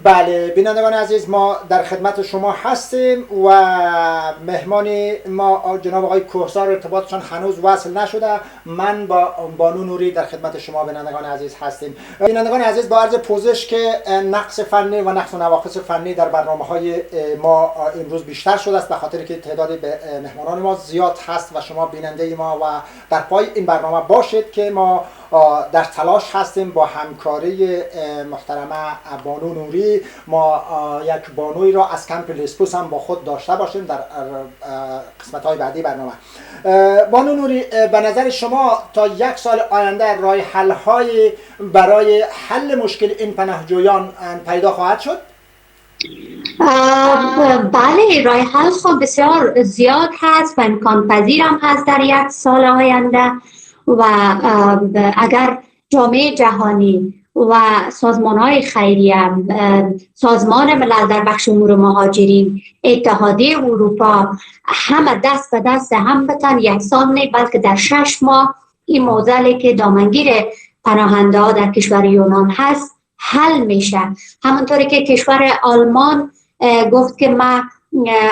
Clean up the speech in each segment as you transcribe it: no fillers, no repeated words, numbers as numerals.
بله بینندگان عزیز، ما در خدمت شما هستیم و مهمان ما جناب آقای کوهسار ارتباطشان هنوز وصل نشده. من با بانو نوری در خدمت شما بینندگان عزیز هستیم. بینندگان عزیز، با عرض پوزش که نقص فنی و نقص و نواقص فنی در برنامه‌های ما امروز بیشتر شده است، به خاطر که تعداد مهمانان ما زیاد هست و شما بیننده ما و در پای این برنامه باشید که ما در تلاش هستیم با همکاری محترمه بانو نوری ما یک بانوی را از کمپ لیسپوس هم با خود داشته باشیم در قسمت‌های بعدی برنامه. بانو نوری، به نظر شما تا یک سال آینده راه حل‌های برای حل مشکل این پناهجویان پیدا خواهد شد؟ بله، راه حل خب بسیار زیاد هست و امکان پذیر هم هست در یک سال آینده. و اگر جامعه جهانی و سازمان های خیریه، سازمان ملل در بخش امور مهاجرین، اتحادیه اروپا، همه دست به دست هم بتن، یک سال نه بلکه در 6 ماه این موضوعی که دامنگیر پناهنده ها در کشور یونان هست حل میشه. همونطوری که کشور آلمان گفت که ما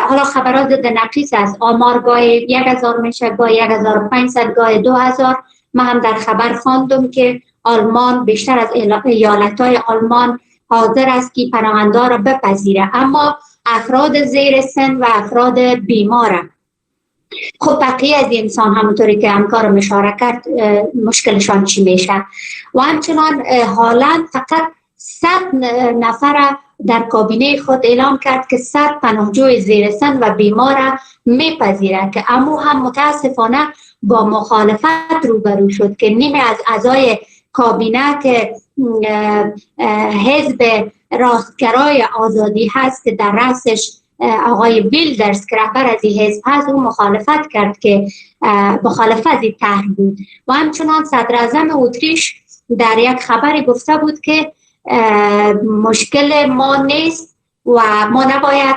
حالا خبرات ضد نقیص است، آمار گاهی 1000 میشه، گاهی 1500، گاهی 2000. من هم در خبر خواندم که آلمان بیشتر از ایالت‌های آلمان حاضر است که پناهنده را بپذیره، اما افراد زیر سن و افراد بیمار، خب بقیه از انسان همونطوری که همکار اشاره کرد مشکلشان چی میشه. و همچنان هالند فقط 100 نفر در کابینه خود اعلام کرد که 100 پناهجوی زیر سن و بیمار میپذیره، که اما هم متاسفانه با مخالفت روبرو شد که نیمه از اعضای کابینه که حزب راستگرای آزادی هست که در رأسش آقای ویلدرز که رهبر از این حزب هست، او مخالفت کرد که مخالفت از این طرح بود. و همچنان صدر اعظم اتریش در یک خبری گفته بود که مشکل ما نیست و ما نباید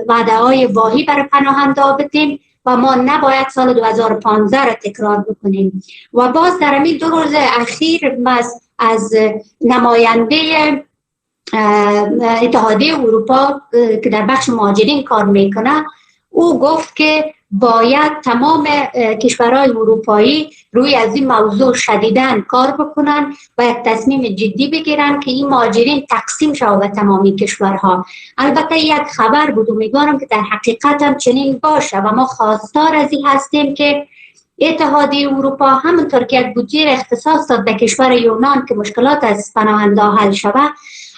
وعده های واهی برای پناهنده بدیم و ما نباید سال 2015 را تکرار بکنیم. و باز در همین 2 روز اخیر از نماینده اتحادیه اروپا که در بخش مهاجرین کار میکنه، او گفت که باید تمام کشورهای اروپایی روی از این موضوع شدیداً کار بکنن و یک تصمیم جدی بگیرن که این مهاجرین تقسیم شود به تمامی کشورها. البته یک خبر بود، امیدوارم که در حقیقت هم چنین باشه و ما خواستار از این هستیم که اتحادیه اروپا همونطور که یک بودجه اختصاص داد به کشور یونان که مشکلات از پناهنده حل شود،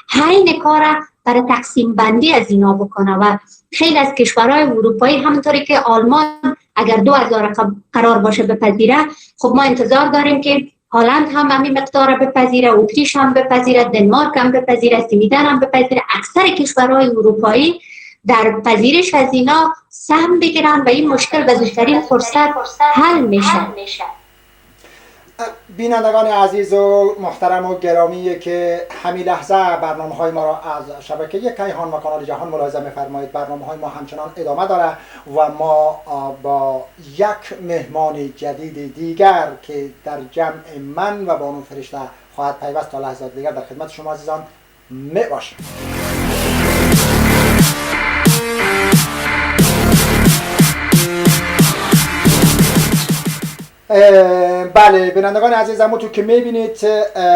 همین کار برای تقسیم بندی از اینا بکنه. و خیلی از کشورهای اروپایی همونطوری که آلمان اگر 2000 قرار باشه بپذیره، خب ما انتظار داریم که هلند هم همین مقدار بپذیره، اتریش هم بپذیره، دنمارک هم بپذیره، سویدن هم بپذیره. اکثر کشورهای اروپایی در پذیرش از اینا سهم بگیرن و این مشکل به زودترین فرصت حل میشه. بینندگان عزیز و محترم و گرامی که همین لحظه برنامه‌های ما را از شبکه کیهان و کانال جهان ملاحظه می‌فرمایید، برنامه‌های ما همچنان ادامه داره و ما با یک مهمان جدید دیگر که در جمع من و بانو فرشته خواهد پیوست تا لحظات دیگر در خدمت شما عزیزان میباشیم. بله بینندگان عزیز، همونطور که میبینید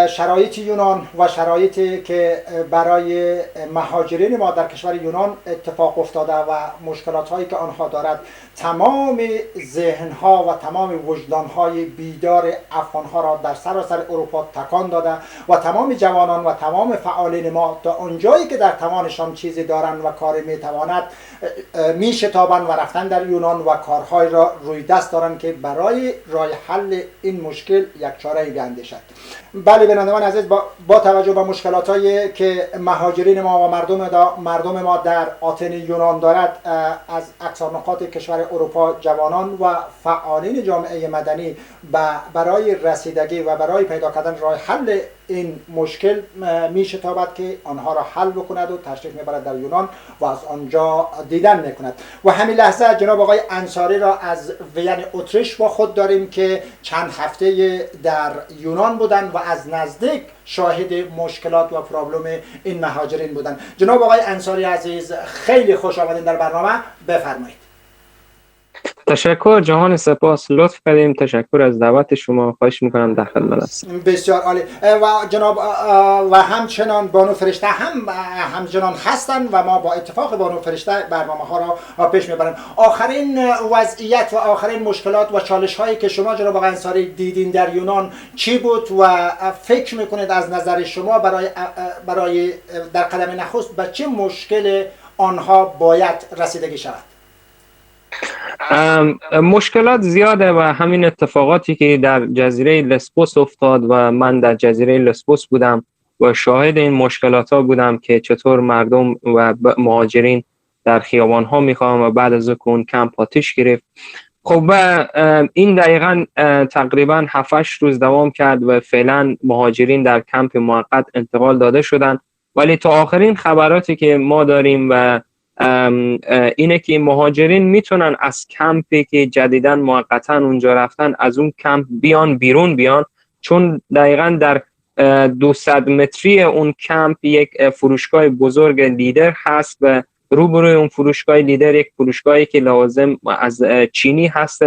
شرایط یونان و شرایطی که برای مهاجرین ما در کشور یونان اتفاق افتاده و مشکلات هایی که آنها دارد تمام ذهنها و تمام وجدانهای بیدار افغانها را در سراسر اروپا تکان داده و تمام جوانان و تمام فعالین ما تا اونجایی که در توانشان چیزی دارند و کاری میتواند میشتابند و رفتن در یونان و کارهای را روی دست دارند که برای راه حل این مشکل یک چاره بیاندیشند. بله بینندگان عزیز، با توجه به مشکلاتایی که مهاجرین ما و مردم ما در آتن یونان دارد، از اقصا نقاط کشور اروپا جوانان و فعالین جامعه مدنی برای رسیدگی و برای پیدا کردن راه حل این مشکل میشتابد که آنها را حل بکند و تشریف میبرد در یونان و از آنجا دیدن میکند. و همین لحظه جناب آقای انصاری را از وین اتریش با خود داریم که چند هفته در یونان بودند و از نزدیک شاهد مشکلات و پرابلم این مهاجرین بودند. جناب آقای انصاری عزیز، خیلی خوش آمدین در برنامه، بفرمایید. تشکر جهان، سپاس، لطف کردیم. تشکر از دعوت شما، خواهش میکنم در خدمت هستم. بسیار عالی. و جناب و همچنان بانو فرشته همچنان هستند و ما با اتفاق بانو فرشته برنامه ها را پیش میبریم. آخرین وضعیت و آخرین مشکلات و چالش هایی که شما جناب آقای انصاری دیدین در یونان چی بود و فکر میکنید از نظر شما برای در قدم نخست به چه مشکل آنها باید رسیدگی شود؟ مشکلات زیاده و همین اتفاقاتی که در جزیره لسبوس افتاد و من در جزیره لسبوس بودم و شاهد این مشکلات ها بودم که چطور مردم و مهاجرین در خیابان ها میخوام و بعد از اون کمپ آتش گرفت. خب این دقیقا تقریبا 7-8 روز دوام کرد و فعلا مهاجرین در کمپ موقت انتقال داده شدند، ولی تا آخرین خبراتی که ما داریم و اینه که مهاجرین میتونن از کمپی که جدیداً موقتاً اونجا رفتن از اون کمپ بیان، چون دقیقاً در 200 متری اون کمپ یک فروشگاه بزرگ لیدر هست و روبروی اون فروشگاه لیدر یک فروشگاهی که لوازم از چینی هست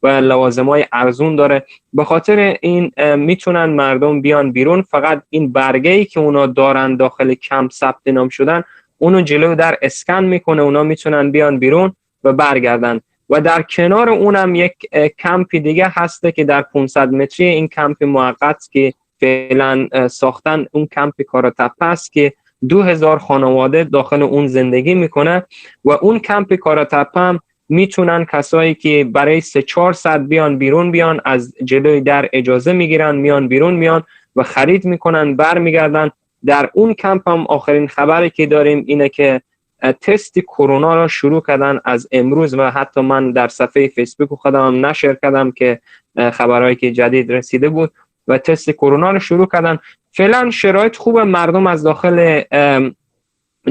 و لوازمای ارزون داره. به خاطر این میتونن مردم بیان بیرون، فقط این برگه‌ای که اونا دارن داخل کمپ ثبت نام شدن اونو جلو در اسکن میکنه، اونا میتونن بیان بیرون و برگردن. و در کنار اونم یک کمپ دیگه هسته که در 500 متری این کمپ موقت که فعلا ساختن، اون کمپ کاراتپه است که 2000 خانواده داخل اون زندگی میکنه و اون کمپ کاراتپه هم میتونن کسایی که برای 3-4 ساعت بیان از جلوی در اجازه میگیرن، میان و خرید میکنن، برمیگردن. در اون کمپ هم آخرین خبری که داریم اینه که تست کرونا را شروع کردن از امروز و حتی من در صفحه فیسبوک خودم نشر کردم که خبرهایی که جدید رسیده بود و تست کرونا را شروع کردن. فعلا شرایط خوبه، مردم از داخل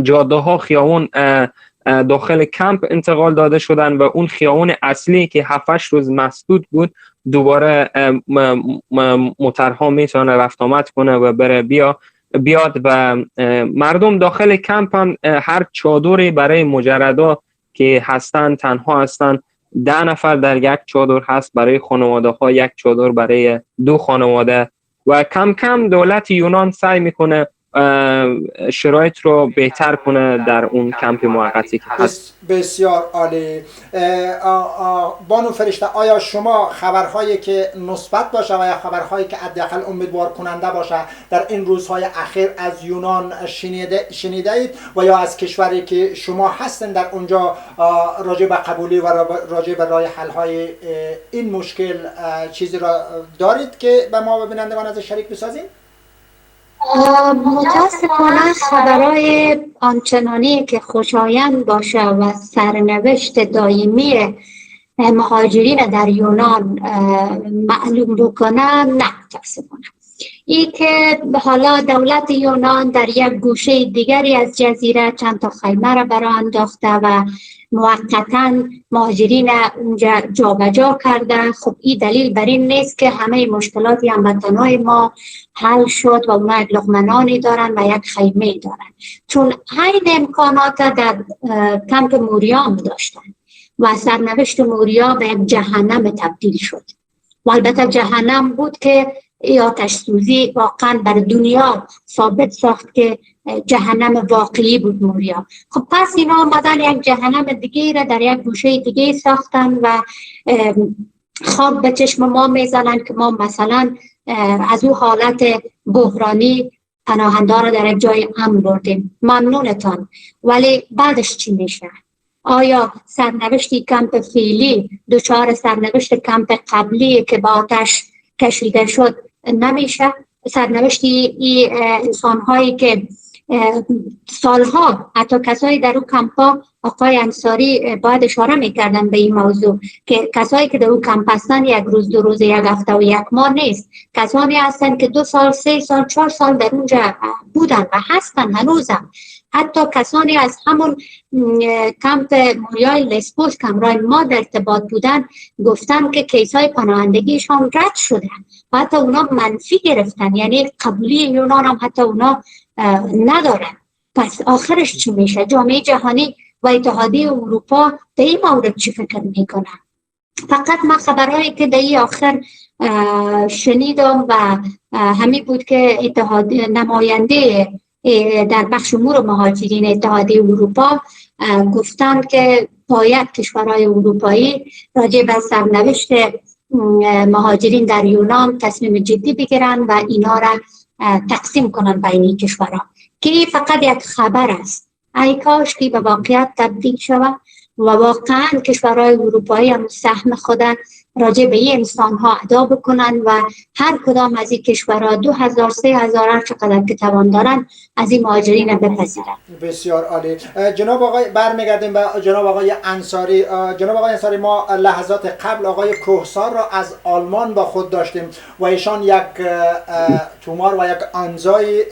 جاده ها، خیابون داخل کمپ انتقال داده شدن و اون خیابون اصلی که 7-8 روز مسدود بود دوباره موترها میتونه رفت آمد کنه و بره بیاد و مردم داخل کمپ هم هر چادری برای مجردا که هستن تنها هستن 10 نفر در یک چادر هست، برای خانواده ها یک چادر برای 2 خانواده و کم کم دولت یونان سعی میکنه شرایط رو بهتر کنه در اون کمپ موقتی که هست. بسیار عالی. بانو فرشته، آیا شما خبرهایی که مثبت باشه و یا خبرهایی که حداقل امیدوار کننده باشه در این روزهای اخیر از یونان شنیده اید و یا از کشوری که شما هستن در اونجا راجع به قبولی و راجع به راه حل های این مشکل چیزی را دارید که به ما و بینندگان از شریک بسازیم؟ متاسفانه خبرهای آنچنانی که خوشایند باشه و سرنوشت دائمی مهاجرین در یونان معلوم بکنه، نه متاسفانه. این که حالا دولت یونان در یک گوشه دیگری از جزیره چند تا خیمه را برای انداخته و موقتاً مهاجرین اونجا جابجا کرده. خب این دلیل بر این نیست که همه مشکلاتی هموطنان ما حل شد و اونا یک لقمه دارن و یک خیمه دارن، چون این امکانات در کمپ موریا هم داشتن و سرنوشت موریا به یک جهنم تبدیل شد و البته جهنم بود که آتش سوزی واقعا بر دنیا ثابت ساخت که جهنم واقعی بود موریا. خب پس اینا آمدن یک جهنم دیگه را در یک گوشه دیگه ساختن و خواب به چشم ما میزنن که ما مثلا از اون حالت بحرانی پناهنده را در یک جای امن بردیم، ممنونتان، ولی بعدش چی میشه؟ آیا سرنوشت کمپ فعلی دچار سرنوشت کمپ قبلی که با آتش کشیده شد نمیشه؟ سرنوشت انسان هایی که سالها حتی کسایی در اون کمپا، آقای انصاری باید اشاره میکردن به این موضوع که کسایی که در اون کمپ هستن یک روز، دو روز، یک هفته و یک ماه نیست، کسانی هستن که 2 سال، 3 سال، 4 سال در اونجا بودن و هستن هنوزم. حتی کسانی از همون کمپ موریای لسبوس که همراه ما در ارتباط بودن گفتن که کیسای پناهندگیشان رد شده و حتی اونا منفی گرفتن، یعنی قبولی یونان هم حتی اونا ندارن. پس آخرش چی میشه؟ جامعه جهانی و اتحادیه اروپا در این مورد چی فکر میکنن؟ فقط ما خبرهایی که در این آخر شنیدم و همین بود که نماینده در بخش امور مهاجرین اتحادیه اروپا گفتن که باید کشورهای اروپایی راجع به سرنوشت مهاجرین در یونان تصمیم جدی بگیرن و اینا را تقسیم کنن بین کشورها، که فقط یک خبر است. ای کاش که به واقعیت تبدیل شود و واقعا کشورهای اروپایی هم سهم خود راجع به این انسان ها ادا بکنن و هر کدام از این کشورها 2000 3000 هر چقدر که توان دارن از این مهاجرین بپذیرن. بسیار عالی. جناب آقای، برمیگردیم به جناب آقای انصاری. جناب آقای انصاری، ما لحظات قبل آقای کوهسار را از آلمان با خود داشتیم و ایشان یک تومار و یک آنزای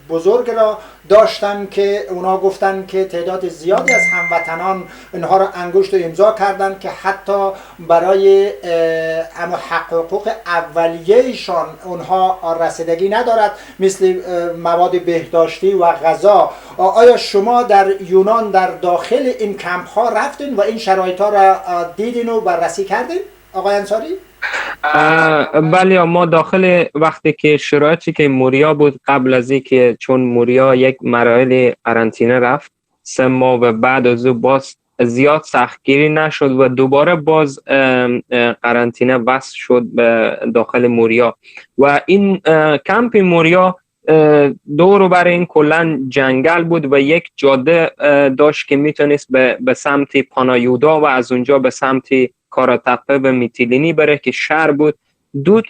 بزرگ را داشتن که اونا گفتن که تعداد زیادی از هموطنان اینها را انگشت امضا کردن که حتی برای اما حقوق اولیه‌شان اونها رسیدگی ندارد، مثل مواد بهداشتی و غذا. آیا شما در یونان در داخل این کمپ ها رفتین و این شرایط ها را دیدین و بررسی کردین آقای انصاری؟ بله، ما داخل وقتی که شرایطی که موریا بود، قبل از اینکه چون موریا یک مراحل قرنطینه رفت 3 ماه و بعد از او باز زیاد سختگیری نشد و دوباره باز قرنطینه وصل شد به داخل موریا و این کمپ موریا دور بر این کلن جنگل بود و یک جاده داشت که میتونست به سمت پانایودا و از اونجا به سمت کاراتپه به میتیلینی بره که شهر بود.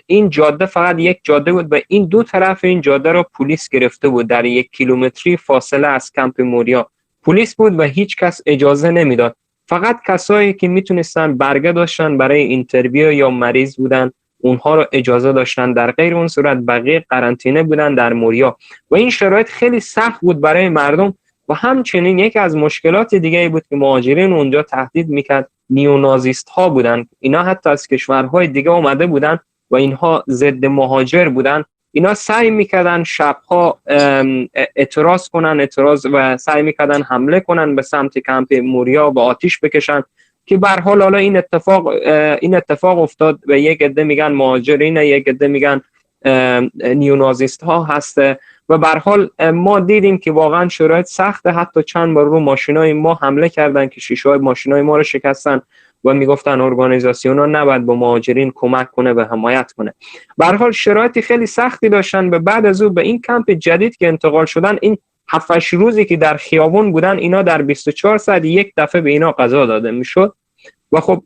این جاده فقط یک جاده بود و این دو طرف این جاده را پلیس گرفته بود. در 1 کیلومتری فاصله از کمپ موریا پلیس بود و هیچ کس اجازه نمیداد. فقط کسایی که میتونستن برگه داشتن برای اینترویو یا مریض بودن اونها رو اجازه داشتن، در غیر اون صورت بقیه قرنطینه بودن در موریا و این شرایط خیلی سخت بود برای مردم. و همچنین یکی از مشکلات دیگه بود که مهاجرین اونجا تهدید میکرد، نیونازیست ها بودن. اینا حتی از کشورهای دیگه اومده بودن و اینها ضد مهاجر بودن. اینا سعی میکردن شبها اعتراض و سعی میکردن حمله کنن به سمت کمپ موریا و آتش بکشن که به هر حال حالا این اتفاق افتاد و یک عده میگن مهاجرین، یک عده میگن نیونازیست ها هسته و به هر حال ما دیدیم که واقعا شرایط سخته. حتی چند بار رو ماشینای ما حمله کردن که شیشه‌های ماشینای ما رو شکستن و میگفتن ارگانیزاسیونا نباید با مهاجرین کمک کنه و حمایت کنه. به هر حال شرایطی خیلی سختی داشتن و بعد از اون به این کمپ جدید که انتقال شدن، این 7-8 روزی که در خیابون بودن، اینا در 24 ساعت یک دفعه به اینا غذا داده میشد و خب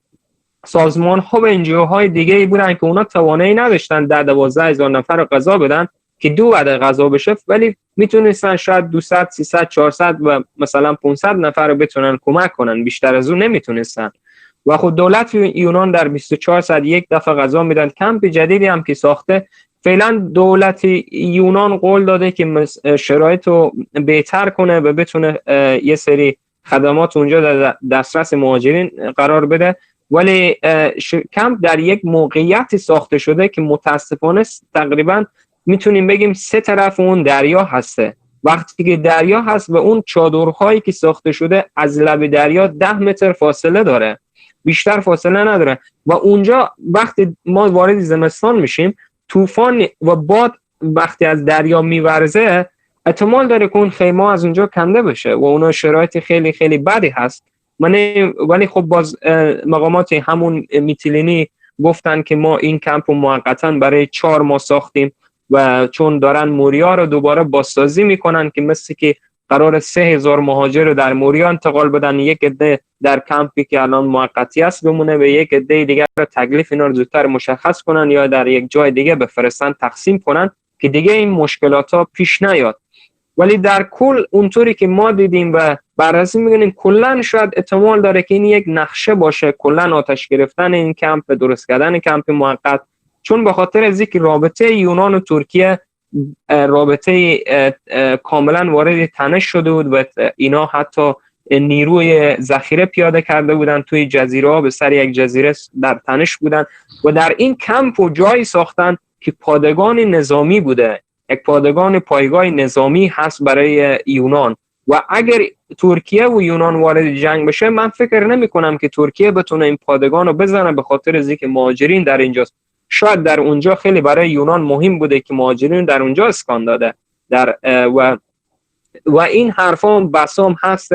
سازمان ها و انجیوهای دیگه ای بودن که اونا توانایی نداشتن در 12,000 نفر غذا بدن که 2 وعده غذا بشه، ولی میتونستن شاید 200 300 400 و مثلا 500 نفر رو بتونن کمک کنن، بیشتر از اون نمیتونستن. و خب دولت یونان در 24 ساعت یک دفعه غذا میدن. کمپ جدیدی هم که ساخته، فعلا دولت یونان قول داده که شرایط رو بهتر کنه و بتونه یه سری خدمات اونجا در دسترس مهاجرین قرار بده، ولی کمپ در یک موقعیتی ساخته شده که متاسفانه تقریبا میتونیم بگیم 3 طرف اون دریا هسته. وقتی که دریا هست و اون چادرهایی که ساخته شده از لب دریا 10 متر فاصله داره، بیشتر فاصله نداره و اونجا وقتی ما وارد زمستان میشیم، طوفان و باد وقتی از دریا میورزه، احتمال داره که اون خیمه از اونجا کنده بشه و اونا شرایط خیلی خیلی بدی هست. ولی خب باز مقامات همون میتیلینی گفتن که ما این کمپ رو موقتا برای 4 ماه ساختیم و چون دارن موریا رو دوباره بازسازی میکنن که مثل که قرار 3,000 مهاجر رو در موریا انتقال بدن، یک عده در کمپی که الان موقتی است بمونه و یک عده دیگه رو تکلیف اینا رو زودتر مشخص کنن یا در یک جای دیگه بفرستن تقسیم کنن که دیگه این مشکلات ها پیش نیاد. ولی در کل اونطوری که ما دیدیم و بررسی می‌کنیم کلاً شاید احتمال داره که این یک نقشه باشه، کلاً آتش گرفتن این کمپ، درست کردن کمپ موقت، چون به خاطر از اینکه رابطه یونان و ترکیه رابطه کاملا وارد تنش شده بود و اینا حتی نیروی ذخیره پیاده کرده بودن توی جزیره ها، به سر یک جزیره در تنش بودن و در این کمپ و جایی ساختن که پادگان نظامی بوده، یک پادگان پایگاه نظامی هست برای یونان. و اگر ترکیه و یونان وارد جنگ بشه، من فکر نمی کنم که ترکیه بتونه این پادگان رو بزنه، به خاطر از اینکه مهاجرین در اینجاست. شاید در اونجا خیلی برای یونان مهم بوده که مهاجرین در اونجا اسکان داده و این حرفا بسام هست.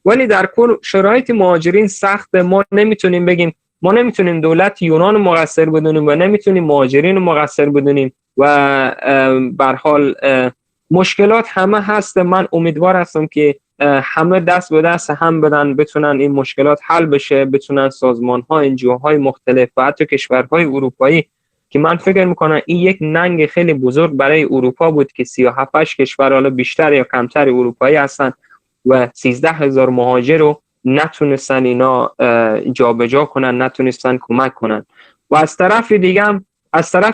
ولی در کل شرایط مهاجرین سخت، ما نمیتونیم بگیم، ما نمیتونیم دولت یونان مقصر بدونیم و نمیتونیم مهاجرین مقصر بدونیم و به هر حال مشکلات همه هست. من امیدوار هستم که همه دست به دست هم بدن، بتونن این مشکلات حل بشه، بتونن سازمان ها، انجیوهای مختلف و حتی کشورهای اروپایی که من فکر میکنم این یک ننگ خیلی بزرگ برای اروپا بود که 37 کشور، حالا بیشتر یا کمتر اروپایی هستن و 13,000 مهاجر رو نتونستن اینا جابجا کنن، نتونستن کمک کنن. و از طرف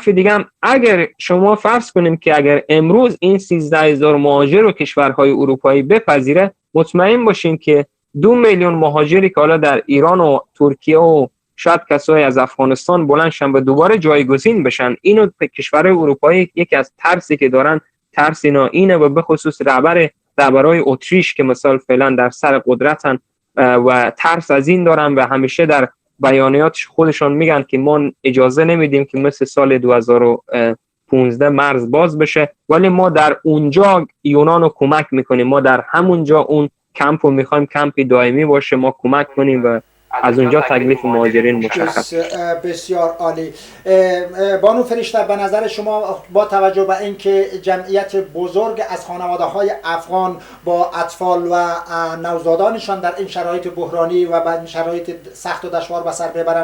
دیگه هم اگر شما فرض کنیم که اگر امروز این 13,000 مهاجر رو کشورهای اروپایی بپذیره، مطمئن باشین که 2 میلیون مهاجری که حالا در ایران و ترکیه و شاید کسایی از افغانستان بلند شن و دوباره جایگزین بشن، اینو کشورهای اروپایی یکی از ترسی که دارن، ترس اینا اینه و به خصوص رهبرای اتریش که مثلا فعلا در سر قدرتن و ترس از این دارن و همیشه در بیانیات خودشون میگن که ما اجازه نمیدیم که مثل سال 2015 مرز باز بشه، ولی ما در اونجا یونان رو کمک میکنیم، ما در همونجا اون کمپ رو میخوایم کمپی دائمی باشه، ما کمک کنیم و از اونجا تکلیف مهاجرین مشخص. بسیار عالی. بانو فرشته، به نظر شما با توجه به اینکه جمعیت بزرگ از خانواده‌های افغان با اطفال و نوزادانشان در این شرایط بحرانی و بعد شرایط سخت و دشوار به سر ببرن